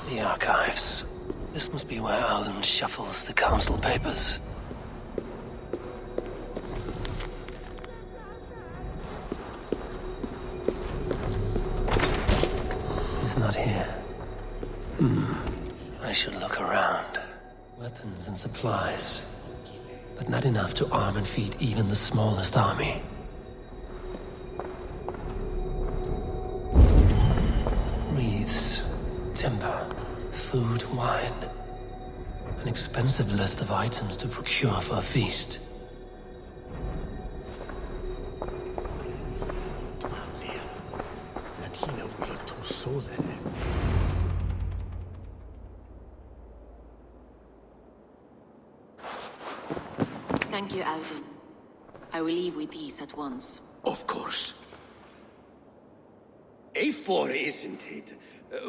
The archives. This must be where Alan shuffles the council papers. He's not here. I should look around. Weapons and supplies. But not enough to arm and feed even the smallest army. Wreaths, timber, food, wine. An expensive list of items to procure for a feast. Thank you, Audun. I will leave with these at once. Of course. A4, isn't it?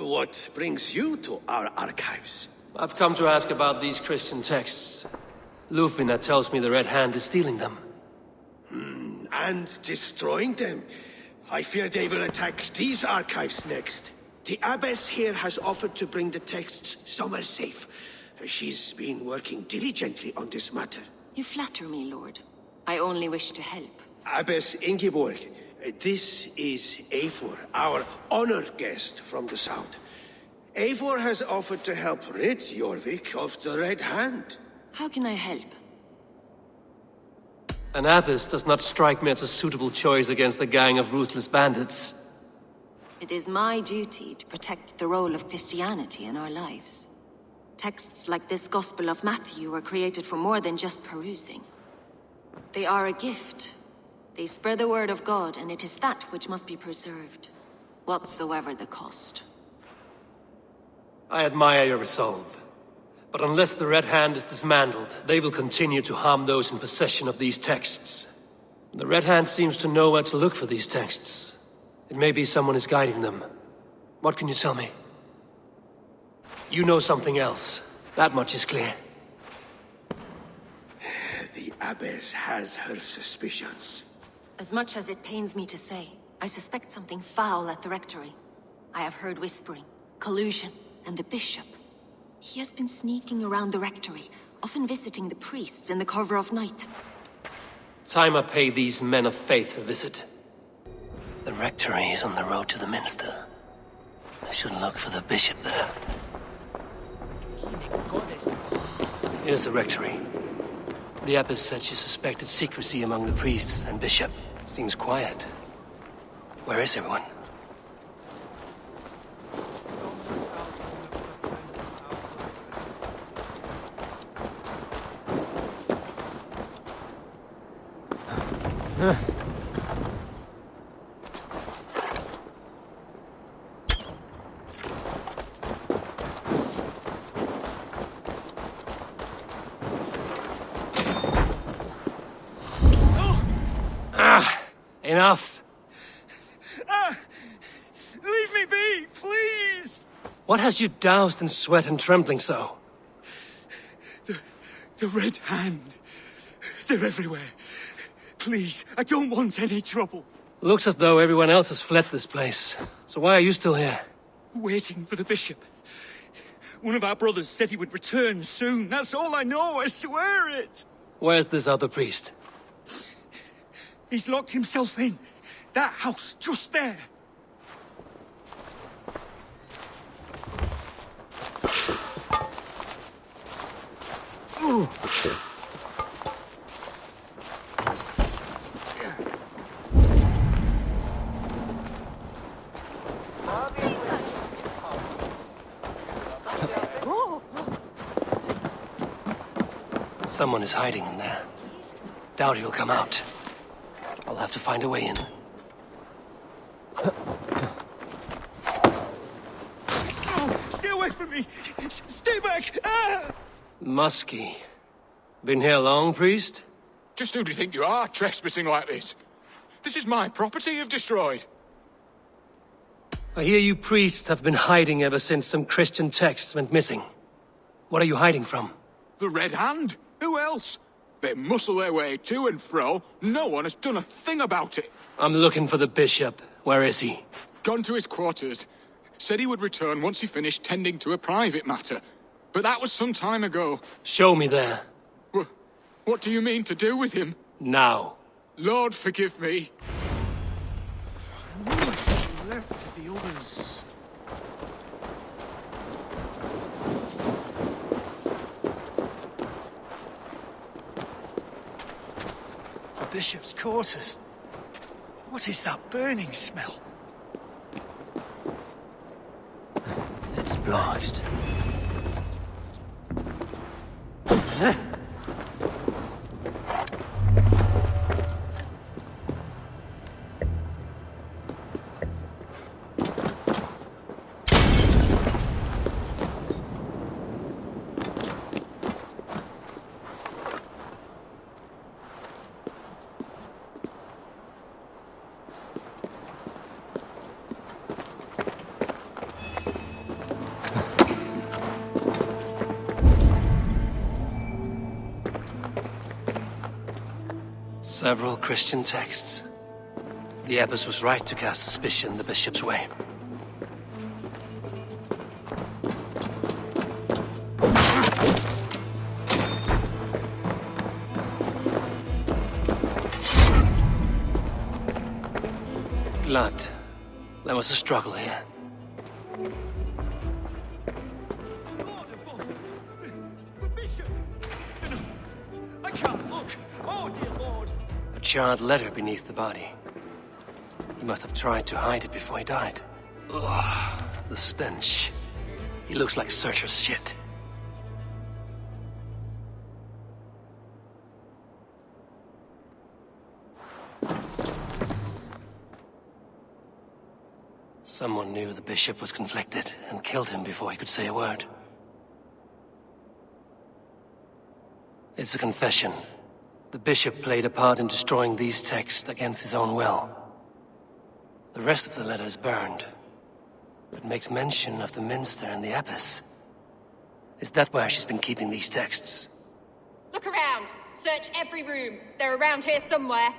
What brings you to our archives? I've come to ask about these Christian texts. Lufina tells me the Red Hand is stealing them. And destroying them. I fear they will attack these archives next. The Abbess here has offered to bring the texts somewhere safe. She's been working diligently on this matter. You flatter me, Lord. I only wish to help. Abbess Ingeborg, this is Eivor, our honored guest from the south. Eivor has offered to help rid Jorvik of the Red Hand. How can I help? An abbess does not strike me as a suitable choice against a gang of ruthless bandits. It is my duty to protect the role of Christianity in our lives. Texts like this Gospel of Matthew were created for more than just perusing. They are a gift. They spread the word of God, and it is that which must be preserved, whatsoever the cost. I admire your resolve. But unless the Red Hand is dismantled, they will continue to harm those in possession of these texts. The Red Hand seems to know where to look for these texts. It may be someone is guiding them. What can you tell me? You know something else. That much is clear. The Abbess has her suspicions. As much as it pains me to say, I suspect something foul at the rectory. I have heard whispering, collusion, and the bishop. He has been sneaking around the rectory, often visiting the priests in the cover of night. Time I pay these men of faith a visit. The rectory is on the road to the minster. I should look for the bishop there. Here's the rectory. The abbess said she suspected secrecy among the priests and bishop. Seems quiet. Where is everyone? Enough! Leave me be, please! What has you doused in sweat and trembling so? The Red Hand. They're everywhere. Please, I don't want any trouble. Looks as though everyone else has fled this place. So why are you still here? Waiting for the bishop. One of our brothers said he would return soon. That's all I know, I swear it! Where's this other priest? He's locked himself in. That house, just there. Ooh. Someone is hiding in there. Doubt he'll come out. I'll have to find a way in. Stay away from me! Stay back! Ah! Muskie. Been here long, priest? Just who do you think you are, trespassing like this? This is my property you've destroyed. I hear you priests have been hiding ever since some Christian texts went missing. What are you hiding from? The Red Hand? Who else? They muscle their way to and fro. No one has done a thing about it. I'm looking for the bishop. Where is he? Gone to his quarters. Said he would return once he finished tending to a private matter. But that was some time ago. Show me there. What do you mean to do with him? Now. Lord, forgive me. Left the others. The bishop's quarters. What is that burning smell? It's blotched. Several Christian texts. The abbess was right to cast suspicion the bishop's way. Blood. There was a struggle here. Lord above! The bishop! No, I can't look! Oh, dear Lord! A charred letter beneath the body. He must have tried to hide it before he died. Ugh, the stench. He looks like Searcher's shit. Someone knew the bishop was conflicted and killed him before he could say a word. It's a confession. The bishop played a part in destroying these texts against his own will. The rest of the letter is burned, but makes mention of the minster and the abbess. Is that where she's been keeping these texts? Look around. Search every room. They're around here somewhere.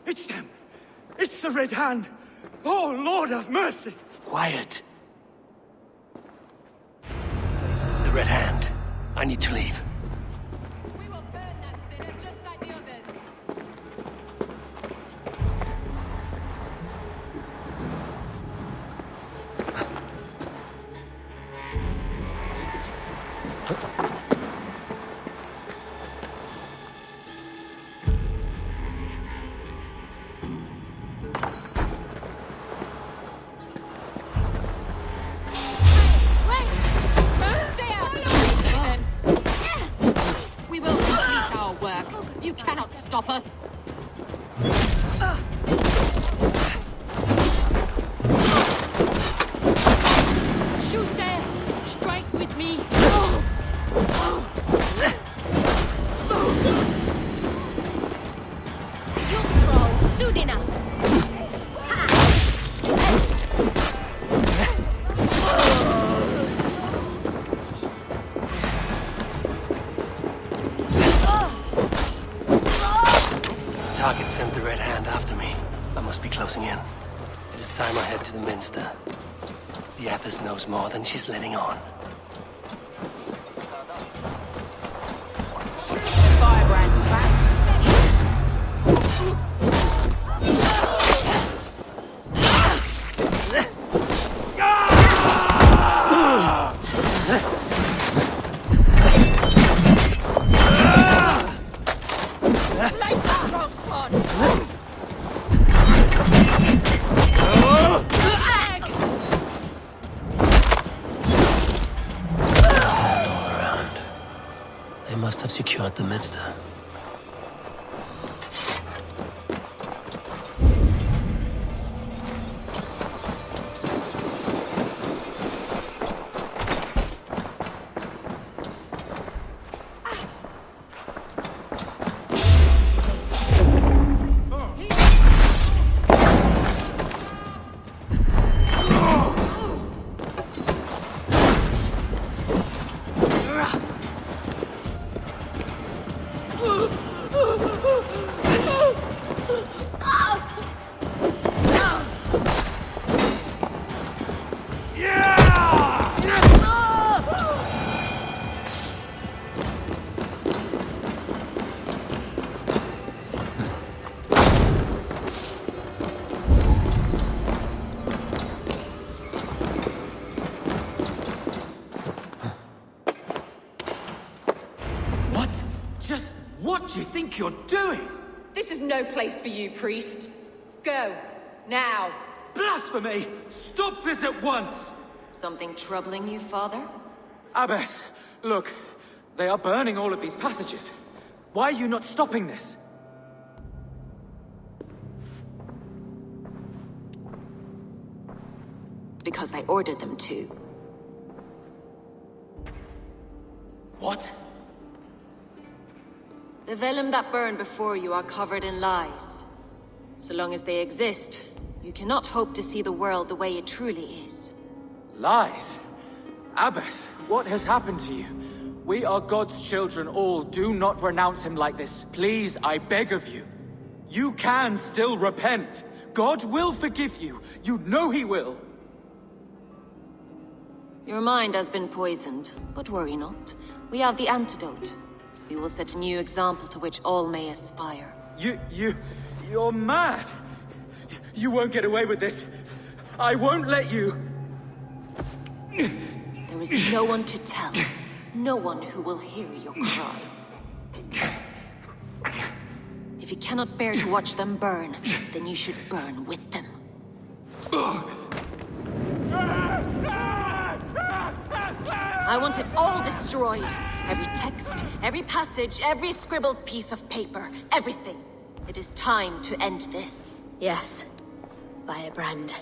It's them! It's the Red Hand! Oh, Lord have mercy! Quiet. The Red Hand. I need to leave. We will burn that sinner just like the others. Stay out of the way, Nathan. We will complete our work. You cannot stop us. Shoot there! Strike with me! You're thrown soon enough! Target sent the Red Hand after me. I must be closing in. It is time I head to the minster. The abbess knows more than she's letting on. Firebrands back! Like the crossbod! They must have secured the minster. do you think you're doing? This is no place for you, priest. Go. Now. Blasphemy! Stop this at once! Something troubling you, Father? Abbess, look. They are burning all of these passages. Why are you not stopping this? Because I ordered them to. What? The vellum that burn before you are covered in lies. So long as they exist, you cannot hope to see the world the way it truly is. Lies? Abbess, what has happened to you? We are God's children all. Do not renounce him like this. Please, I beg of you. You can still repent. God will forgive you. You know he will. Your mind has been poisoned, but worry not. We have the antidote. We will set a new example to which all may aspire. You're mad. You won't get away with this. I won't let you. There is no one to tell. No one who will hear your cries. If you cannot bear to watch them burn, then you should burn with them. I want it all destroyed. Every text, every passage, every scribbled piece of paper, everything. It is time to end this. Yes. Firebrand.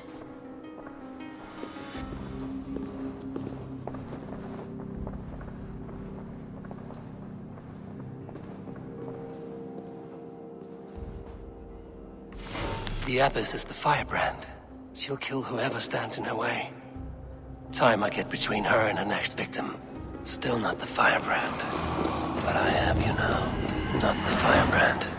The Abbess is the firebrand. She'll kill whoever stands in her way. Time I get between her and her next victim. Still not the firebrand. But I am, you know, not the firebrand.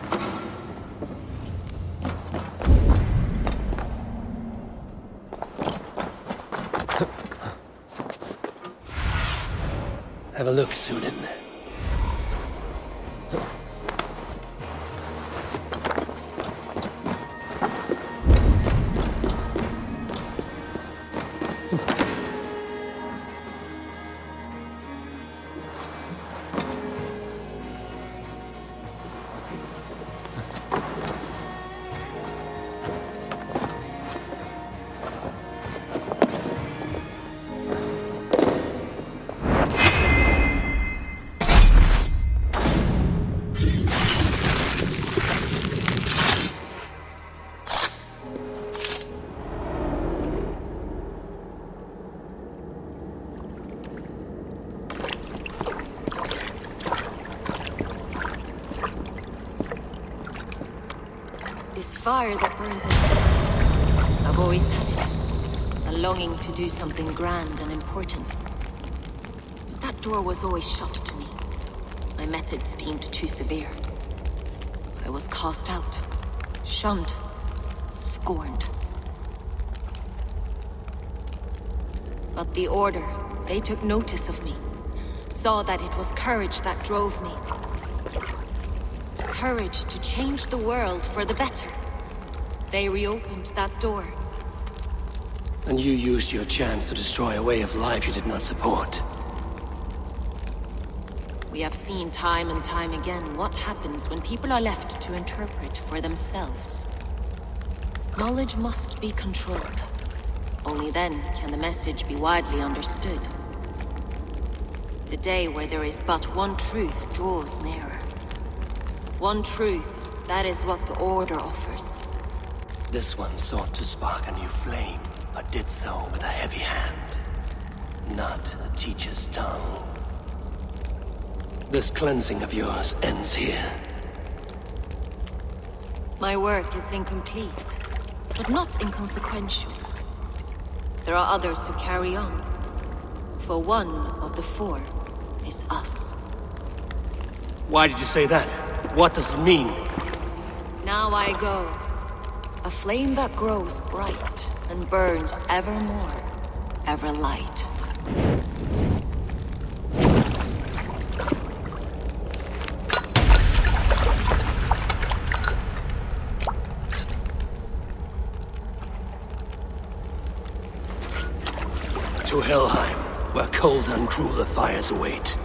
Have a look, Sunan. This fire that burns inside. I've always had it. A longing to do something grand and important. But that door was always shut to me. My methods deemed too severe. I was cast out, shunned, scorned. But the Order, they took notice of me. Saw that it was courage that drove me. Courage to change the world for the better. They reopened that door. And you used your chance to destroy a way of life you did not support. We have seen time and time again what happens when people are left to interpret for themselves. Knowledge must be controlled. Only then can the message be widely understood. The day where there is but one truth draws nearer. One truth, that is what the Order offers. This one sought to spark a new flame, but did so with a heavy hand. Not a teacher's tongue. This cleansing of yours ends here. My work is incomplete, but not inconsequential. There are others who carry on. For one of the four is us. Why did you say that? What does it mean? Now I go. A flame that grows bright and burns ever more, ever light. To Helheim, where cold and crueler fires await.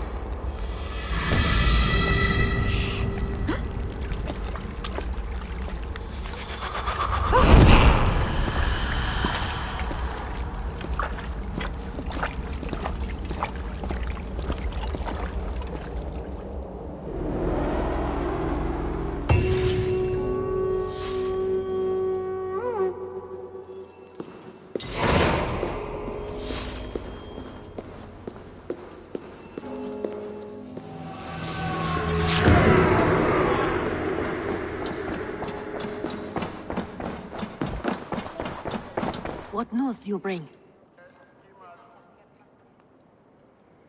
What news do you bring?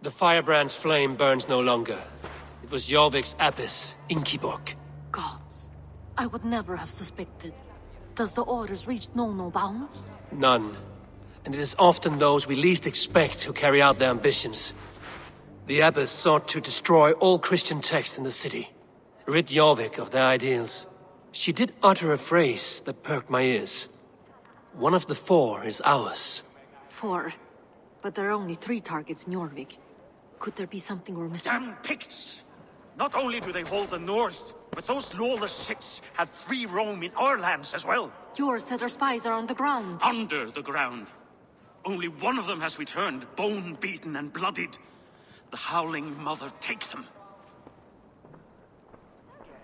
The firebrand's flame burns no longer. It was Jorvik's abbess, Inkiborg. Gods. I would never have suspected. Does the orders reach no bounds? None. And it is often those we least expect who carry out their ambitions. The abbess sought to destroy all Christian texts in the city, rid Jorvik of their ideals. She did utter a phrase that perked my ears. One of the 4 is ours. 4. But there are only 3 targets in Jorvik. Could there be something we're missing? Damn Picts! Not only do they hold the north, but those lawless shits have free roam in our lands as well. Yours said our spies are on the ground. Under the ground. Only one of them has returned, bone-beaten and bloodied. The Howling Mother take them.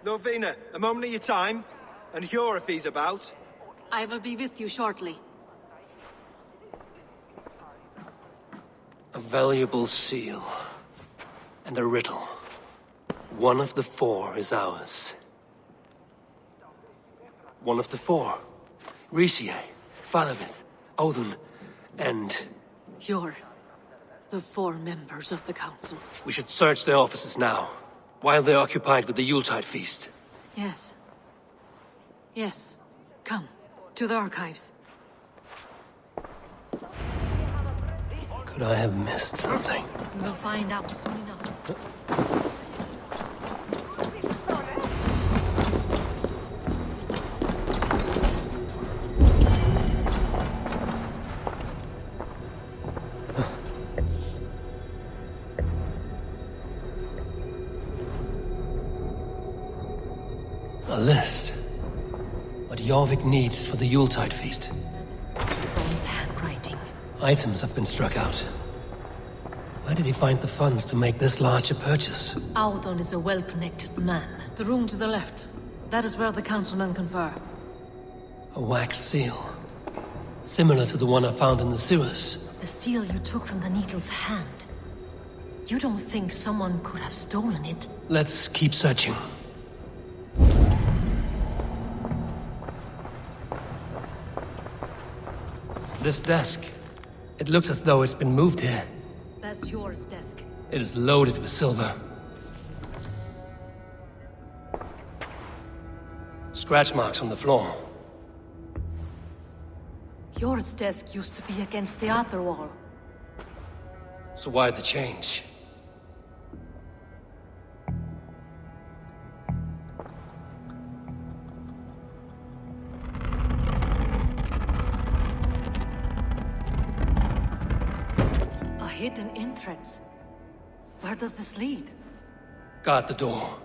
Lovina, a moment of your time. And Hjor if he's about. I will be with you shortly. A valuable seal. And a riddle. One of the 4 is ours. One of the 4. Risie, Falavith, Odin, and... Hjor. The 4 members of the council. We should search their offices now, while they're occupied with the Yuletide feast. Yes. Yes. Come. To the archives. Could I have missed something? We will find out soon enough. A list. What Jorvik needs for the Yuletide feast. Bron's handwriting. Items have been struck out. Where did he find the funds to make this large a purchase? Audon is a well-connected man. The room to the left. That is where the councilmen confer. A wax seal. Similar to the one I found in the sewers. The seal you took from the Needle's hand. You don't think someone could have stolen it? Let's keep searching. This desk. It looks as though it's been moved here. That's yours desk. It is loaded with silver. Scratch marks on the floor. Yours desk used to be against the other wall. So why the change? A hidden entrance. Where does this lead? Guard the door.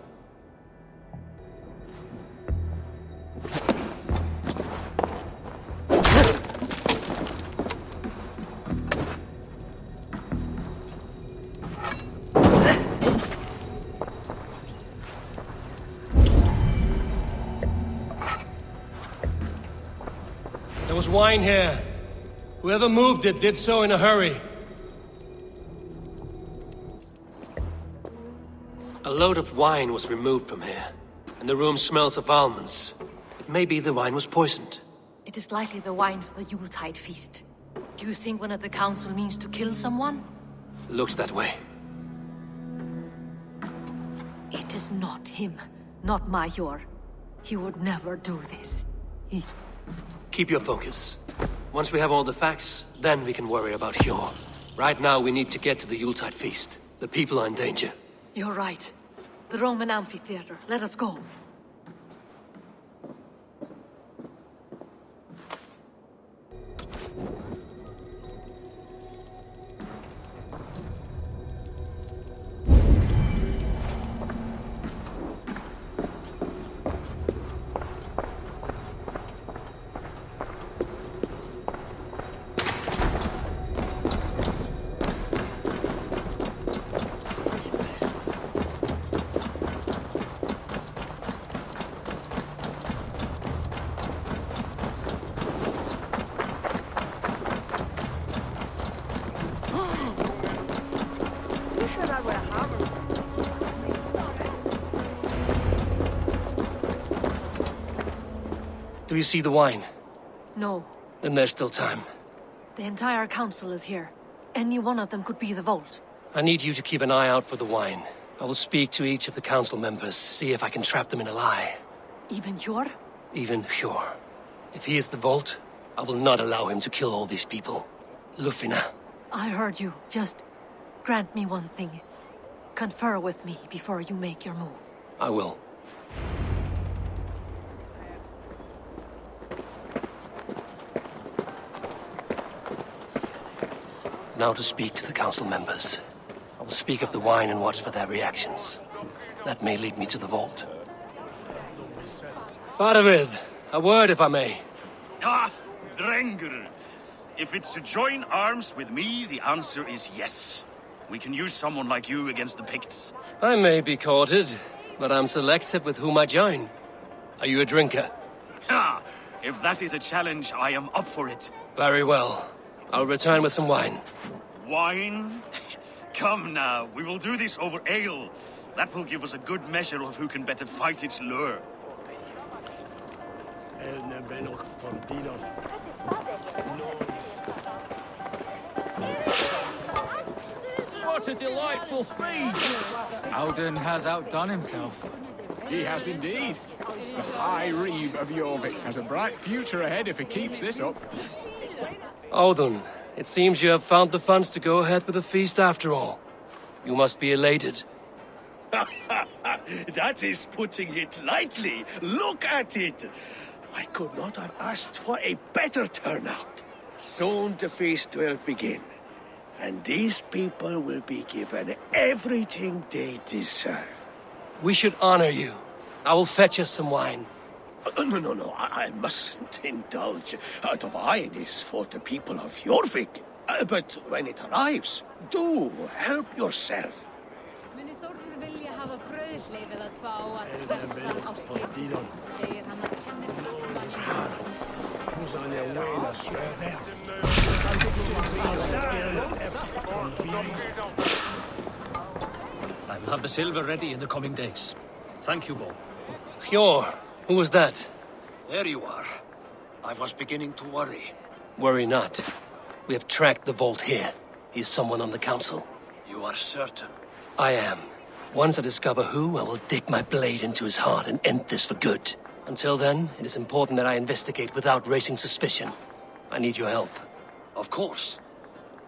There was wine here. Whoever moved it did so in a hurry. A load of wine was removed from here, and the room smells of almonds. It may be the wine was poisoned. It is likely the wine for the Yuletide feast. Do you think one of the council means to kill someone? Looks that way. It is not him, not Major. He would never do this. He... Keep your focus. Once we have all the facts, then we can worry about Hjor. Right now, we need to get to the Yuletide feast. The people are in danger. You're right. The Roman amphitheater. Let us go. Do you see the wine? No. Then there's still time. The entire council is here. Any one of them could be the vault. I need you to keep an eye out for the wine. I will speak to each of the council members, see if I can trap them in a lie. Even Hjor? Even Hjor. If he is the vault, I will not allow him to kill all these people. Lufina. I heard you. Just grant me one thing. Confer with me before you make your move. I will. Now to speak to the council members. I will speak of the wine and watch for their reactions. That may lead me to the vault. Faravid, a word if I may. Ah, Drengr. If it's to join arms with me, the answer is yes. We can use someone like you against the Picts. I may be courted, but I'm selective with whom I join. Are you a drinker? Ha! If that is a challenge, I am up for it. Very well. I'll return with some wine. Wine? Come now, we will do this over ale. That will give us a good measure of who can better fight its lure. What a delightful feast! Alden has outdone himself. He has indeed. The High Reeve of Jorvik has a bright future ahead if he keeps this up. Audun, it seems you have found the funds to go ahead with the feast after all. You must be elated. That is putting it lightly. Look at it. I could not have asked for a better turnout. Soon the feast will begin. And these people will be given everything they deserve. We should honor you. I will fetch us some wine. No, I mustn't indulge. The wine is for the people of Jorvik. But when it arrives, do help yourself. I will have the silver ready in the coming days. Thank you, Bo. Hjor, who was that? There you are. I was beginning to worry. Worry not. We have tracked the vault here. He's someone on the council. You are certain? I am. Once I discover who, I will dig my blade into his heart and end this for good. Until then, it is important that I investigate without raising suspicion. I need your help. Of course.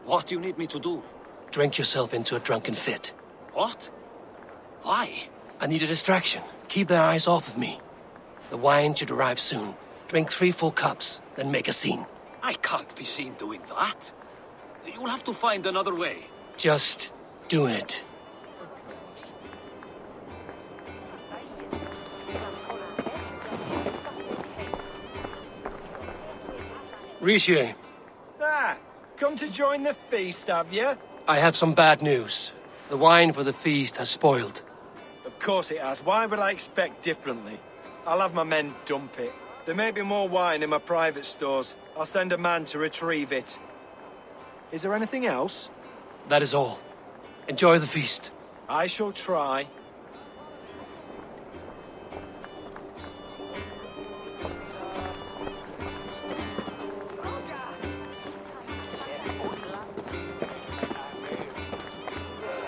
What do you need me to do? Drink yourself into a drunken fit. What? Why? I need a distraction. Keep their eyes off of me. The wine should arrive soon. Drink 3 full cups, then make a scene. I can't be seen doing that. You'll have to find another way. Just do it. Rishi, Ah, come to join the feast, have you? I have some bad news. The wine for the feast has spoiled. Of course it has. Why would I expect differently? I'll have my men dump it. There may be more wine in my private stores. I'll send a man to retrieve it. Is there anything else? That is all. Enjoy the feast. I shall try.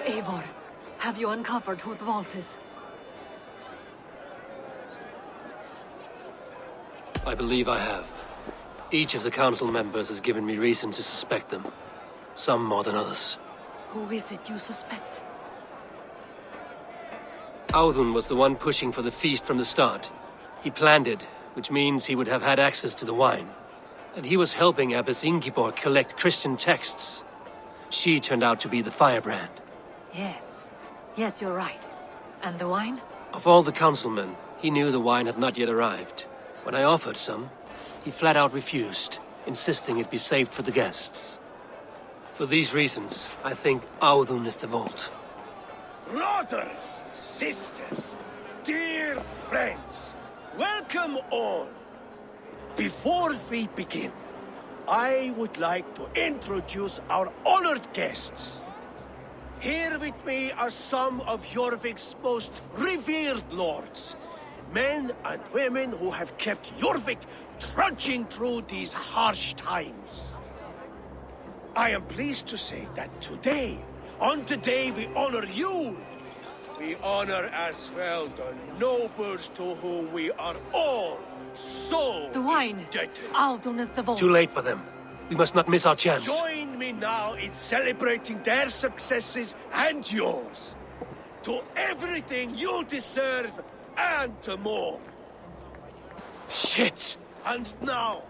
Eivor, have you uncovered who the vault is? I believe I have. Each of the council members has given me reason to suspect them. Some more than others. Who is it you suspect? Audun was the one pushing for the feast from the start. He planned it, which means he would have had access to the wine. And he was helping Abbess Ingibor collect Christian texts. She turned out to be the firebrand. Yes. Yes, you're right. And the wine? Of all the councilmen, he knew the wine had not yet arrived. When I offered some, he flat out refused, insisting it be saved for the guests. For these reasons, I think Audun is the vault. Brothers, sisters, dear friends, welcome all. Before we begin, I would like to introduce our honored guests. Here with me are some of Jorvik's most revered lords. Men and women who have kept Jorvik trudging through these harsh times. I am pleased to say that today, on today, we honor you. We honor as well the nobles to whom we are all so The wine. indebted. Aldon is the vault. Too late for them. We must not miss our chance. Join me now in celebrating their successes and yours. To everything you deserve and to more. Shit! And now,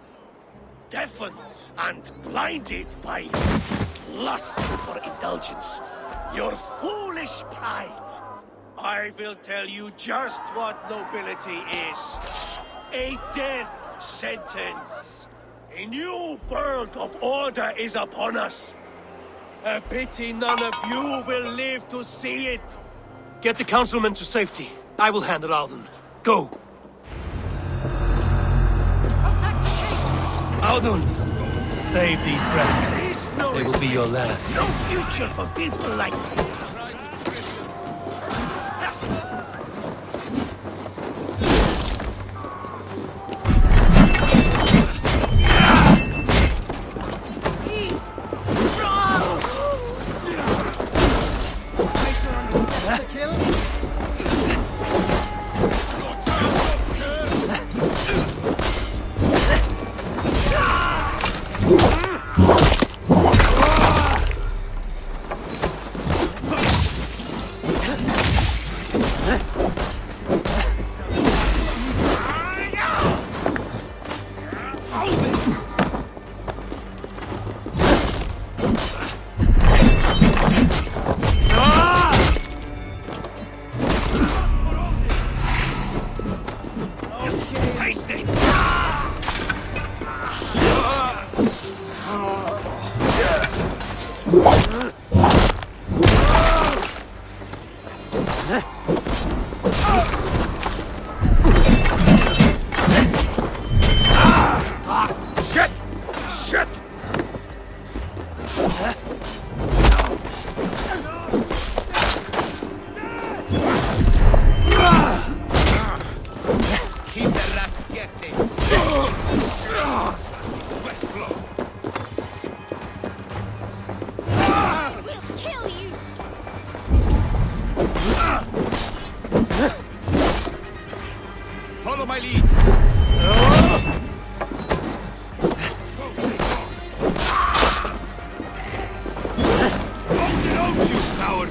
deafened and blinded by lust for indulgence, your foolish pride, I will tell you just what nobility is. A death sentence. A new world of order is upon us. A pity none of you will live to see it. Get the councilmen to safety. I will handle Alden. Go! Alden! Save these breaths. There's no They will be your last. no future for people like me. Follow my lead. Don't you, coward!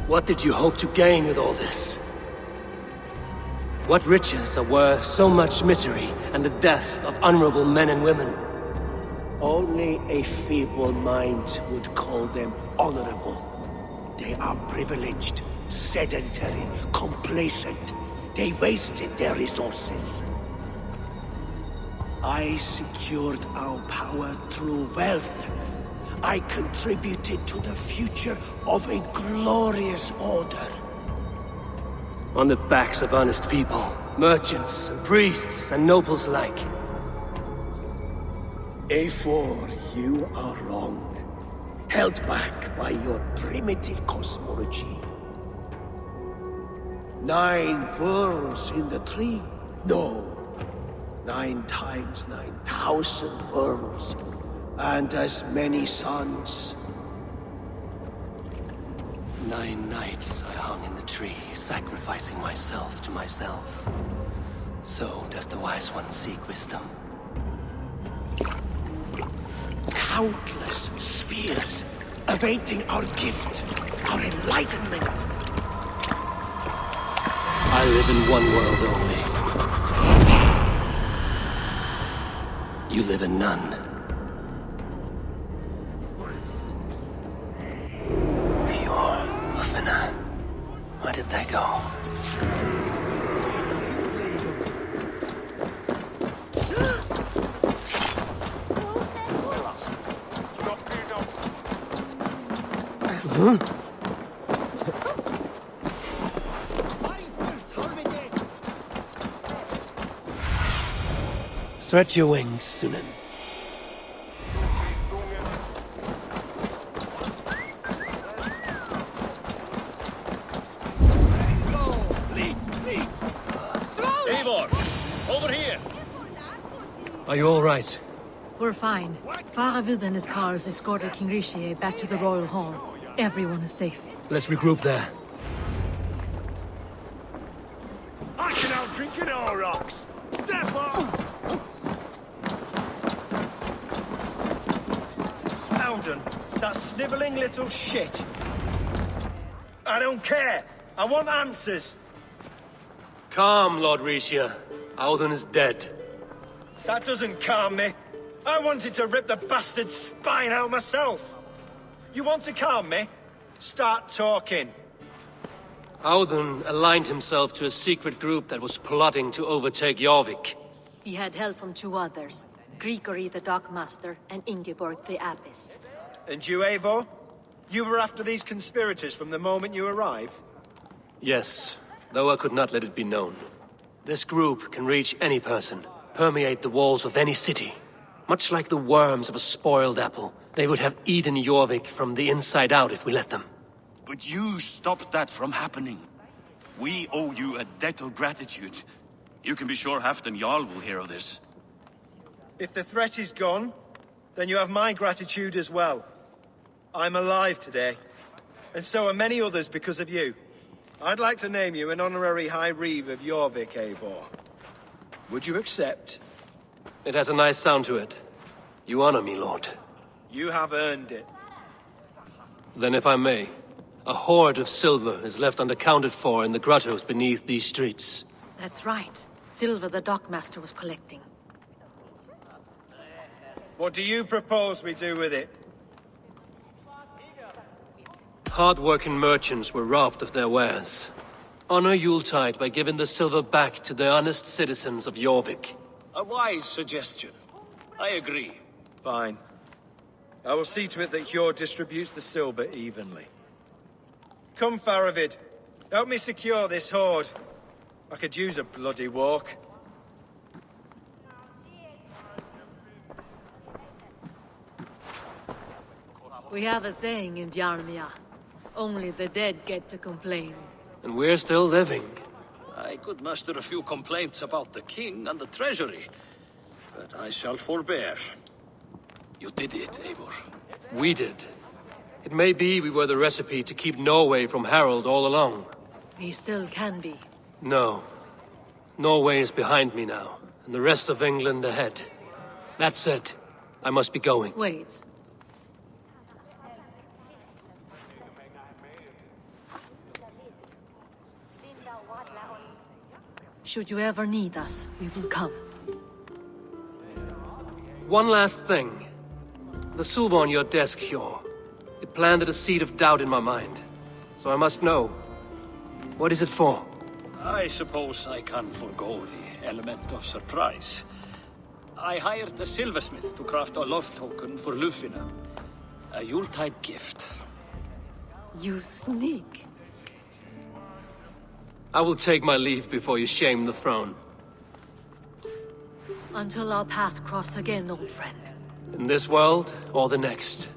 What did you hope to gain with all this? What riches are worth so much misery and the deaths of honorable men and women? Only a feeble mind would call them honorable. They are privileged, sedentary, complacent. They wasted their resources. I secured our power through wealth. I contributed to the future of a glorious order. On the backs of honest people, merchants and priests and nobles alike. A4, you are wrong. Held back by your primitive cosmology. 9 worlds in the tree? No. 9 times 9,000 worlds. And as many suns. 9 nights I hung in the tree, sacrificing myself to myself. So does the Wise One seek wisdom. Countless spheres awaiting our gift, our enlightenment. I live in one world only. You live in none. did they go? Huh? Stretch your wings, Sunan. Eivor, over here. Are you all right? We're fine. Faravid and his cars escorted King Rishi back to the Royal Hall. Everyone is safe. Let's regroup there. I can outdrink an aurochs. Step up! Alden, that snivelling little shit. I don't care. I want answers. Calm, Lord Rishia. Audun is dead. That doesn't calm me. I wanted to rip the bastard's spine out myself. You want to calm me? Start talking. Audun aligned himself to a secret group that was plotting to overtake Jorvik. He had help from two others. Grigory the Dockmaster and Ingeborg the Abbess. And you, Eivor? You were after these conspirators from the moment you arrived? Yes, though I could not let it be known. This group can reach any person, permeate the walls of any city. Much like the worms of a spoiled apple, they would have eaten Jorvik from the inside out if we let them. But you stopped that from happening. We owe you a debt of gratitude. You can be sure Halfdan Jarl will hear of this. If the threat is gone, then you have my gratitude as well. I'm alive today, and so are many others because of you. I'd like to name you an honorary High Reeve of Jorvik, Eivor. Would you accept? It has a nice sound to it. You honor me, Lord. You have earned it. Then if I may, a hoard of silver is left unaccounted for in the grottos beneath these streets. That's right. Silver the Dockmaster was collecting. What do you propose we do with it? Hard-working merchants were robbed of their wares. Honor Yuletide by giving the silver back to the honest citizens of Jorvik. A wise suggestion. I agree. Fine. I will see to it that Hjord distributes the silver evenly. Come, Faravid. Help me secure this hoard. I could use a bloody walk. We have a saying in Bjarmia. Only the dead get to complain. And we're still living. I could muster a few complaints about the king and the treasury, but I shall forbear. You did it, Eivor. We did. It may be we were the recipe to keep Norway from Harald all along. We still can be. No. Norway is behind me now, and the rest of England ahead. That said, I must be going. Wait. Should you ever need us, we will come. One last thing. The silver on your desk, Hjor. It planted a seed of doubt in my mind. So I must know. What is it for? I suppose I can forego the element of surprise. I hired a silversmith to craft a love token for Lufina. A Yuletide gift. You sneak. I will take my leave before you shame the throne. Until our paths cross again, old friend. In this world, or the next.